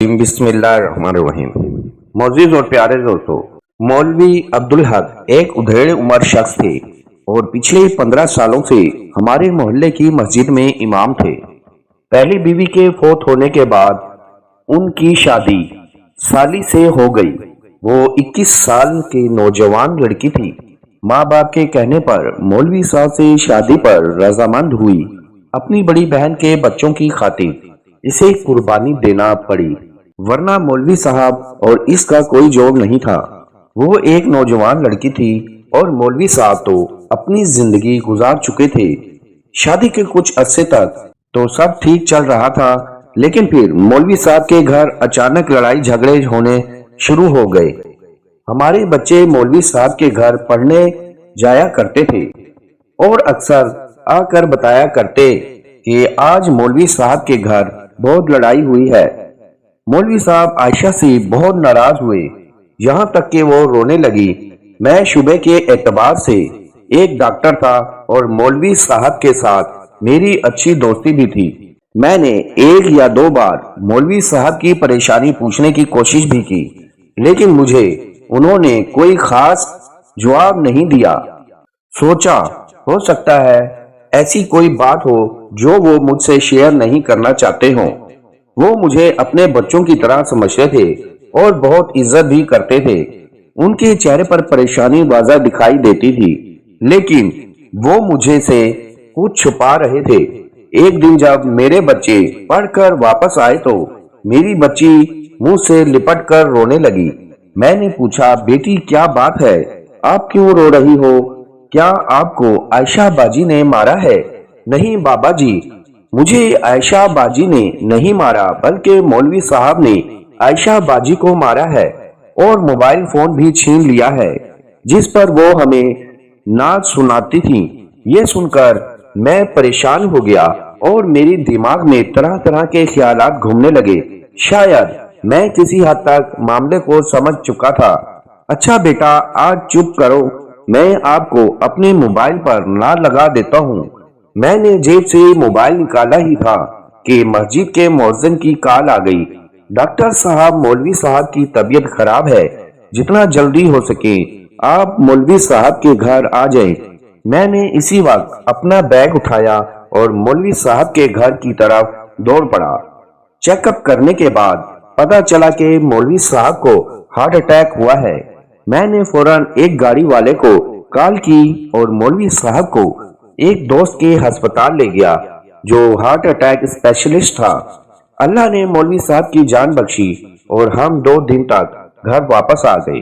بسم اللہ الرحمن الرحیم۔ معزز اور پیارے دوستو، مولوی عبدالحق ایک ادھیڑ عمر شخص تھے اور پچھلے 15 سالوں سے ہمارے محلے کی مسجد میں امام تھے۔ پہلی بیوی کے فوت ہونے کے بعد ان کی شادی سالی سے ہو گئی۔ وہ 21 سال کی نوجوان لڑکی تھی۔ ماں باپ کے کہنے پر مولوی صاحب سے شادی پر رضامند ہوئی۔ اپنی بڑی بہن کے بچوں کی خاطر اسے قربانی دینا پڑی، ورنہ مولوی صاحب اور اس کا کوئی جوڑ نہیں تھا۔ وہ ایک نوجوان لڑکی تھی اور مولوی صاحب تو اپنی زندگی گزار چکے تھے۔ شادی کے کچھ عرصے تک تو سب ٹھیک چل رہا تھا، لیکن پھر مولوی صاحب کے گھر اچانک لڑائی جھگڑے ہونے شروع ہو گئے۔ ہمارے بچے مولوی صاحب کے گھر پڑھنے جایا کرتے تھے اور اکثر آ کر بتایا کرتے کہ آج مولوی صاحب کے گھر بہت لڑائی ہوئی ہے۔ مولوی صاحب عائشہ سے بہت ناراض ہوئے، یہاں تک کہ وہ رونے لگی۔ میں شعبے کے اعتبار سے ایک ڈاکٹر تھا اور مولوی صاحب کے ساتھ میری اچھی دوستی بھی تھی۔ میں نے 1 یا 2 بار مولوی صاحب کی پریشانی پوچھنے کی کوشش بھی کی، لیکن مجھے انہوں نے کوئی خاص جواب نہیں دیا۔ سوچا ہو سکتا ہے ایسی کوئی بات ہو جو وہ مجھ سے شیئر نہیں کرنا چاہتے ہوں۔ وہ مجھے اپنے بچوں کی طرح سمجھتے تھے اور بہت عزت بھی کرتے تھے۔ ان کے چہرے پر پریشانی واضح دکھائی دیتی تھی، لیکن وہ مجھے سے کچھ چھپا رہے تھے۔ ایک دن جب میرے بچے پڑھ کر واپس آئے تو میری بچی منہ سے لپٹ کر رونے لگی۔ میں نے پوچھا، بیٹی کیا بات ہے؟ آپ کیوں رو رہی ہو؟ کیا آپ کو عائشہ باجی نے مارا ہے؟ نہیں بابا جی، مجھے عائشہ باجی نے نہیں مارا، بلکہ مولوی صاحب نے عائشہ باجی کو مارا ہے اور موبائل فون بھی چھین لیا ہے جس پر وہ ہمیں نعت سناتی تھی۔ یہ سن کر میں پریشان ہو گیا اور میری دماغ میں طرح طرح کے خیالات گھومنے لگے۔ شاید میں کسی حد تک معاملے کو سمجھ چکا تھا۔ اچھا بیٹا آج چپ کرو، میں آپ کو اپنے موبائل پر نعت لگا دیتا ہوں۔ میں نے جیب سے موبائل نکالا ہی تھا کہ مسجد کے مؤذن کی کال آ گئی۔ ڈاکٹر صاحب، مولوی صاحب کی طبیعت خراب ہے، جتنا جلدی ہو سکے آپ مولوی صاحب کے گھر آ جائیں۔ میں نے اسی وقت اپنا بیگ اٹھایا اور مولوی صاحب کے گھر کی طرف دوڑ پڑا۔ چیک اپ کرنے کے بعد پتہ چلا کہ مولوی صاحب کو ہارٹ اٹیک ہوا ہے۔ میں نے فوراً ایک گاڑی والے کو کال کی اور مولوی صاحب کو ایک دوست کے ہسپتال لے گیا جو ہارٹ اٹیک اسپیشلسٹ تھا۔ اللہ نے مولوی صاحب کی جان بخشی اور ہم 2 دن تک گھر واپس آ گئے۔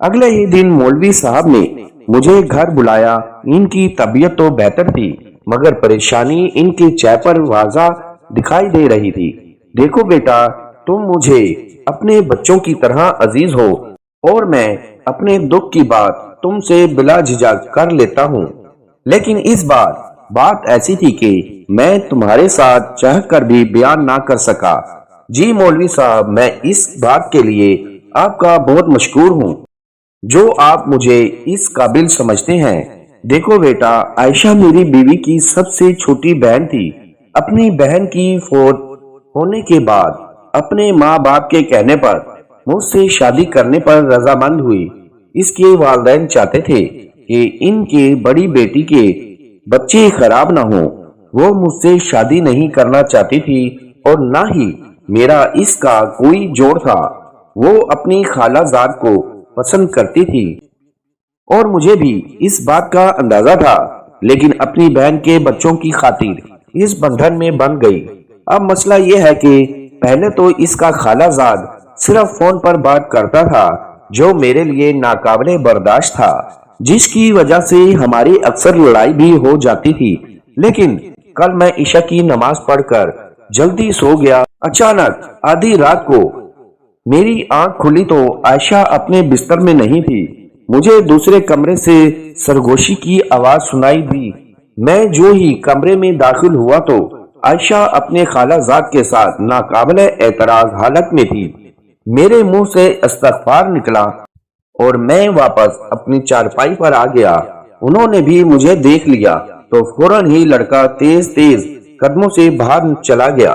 اگلے ہی دن مولوی صاحب نے مجھے گھر بلایا۔ ان کی طبیعت تو بہتر تھی، مگر پریشانی ان کے چہرے پر واضح دکھائی دے رہی تھی۔ دیکھو بیٹا، تم مجھے اپنے بچوں کی طرح عزیز ہو اور میں اپنے دکھ کی بات تم سے بلا جھجک کر لیتا ہوں، لیکن اس بار بات ایسی تھی کہ میں تمہارے ساتھ چاہ کر بھی بیان نہ کر سکا۔ جی مولوی صاحب، میں اس بات کے لیے آپ کا بہت مشکور ہوں جو آپ مجھے اس قابل سمجھتے ہیں۔ دیکھو بیٹا، عائشہ میری بیوی کی سب سے چھوٹی بہن تھی۔ اپنی بہن کی فوت ہونے کے بعد اپنے ماں باپ کے کہنے پر مجھ سے شادی کرنے پر رضامند ہوئی۔ اس کے والدین چاہتے تھے کہ ان کے بڑی بیٹی کے بچے خراب نہ ہوں۔ وہ مجھ سے شادی نہیں کرنا چاہتی تھی اور نہ ہی میرا اس کا کوئی جوڑ تھا۔ وہ اپنی خالہ زاد کو پسند کرتی تھی اور مجھے بھی اس بات کا اندازہ تھا، لیکن اپنی بہن کے بچوں کی خاطر اس بندھن میں بن گئی۔ اب مسئلہ یہ ہے کہ پہلے تو اس کا خالہ زاد صرف فون پر بات کرتا تھا، جو میرے لیے ناقابل برداشت تھا، جس کی وجہ سے ہماری اکثر لڑائی بھی ہو جاتی تھی۔ لیکن کل میں عشاء کی نماز پڑھ کر جلدی سو گیا۔ اچانک آدھی رات کو میری آنکھ کھلی تو عائشہ اپنے بستر میں نہیں تھی۔ مجھے دوسرے کمرے سے سرگوشی کی آواز سنائی دی۔ میں جو ہی کمرے میں داخل ہوا تو عائشہ اپنے خالہ زاد کے ساتھ ناقابل اعتراض حالت میں تھی۔ میرے منہ سے استغفار نکلا اور میں واپس اپنی چارپائی پر آ گیا۔ انہوں نے بھی مجھے دیکھ لیا تو فوراً ہی لڑکا تیز تیز قدموں سے باہر چلا گیا۔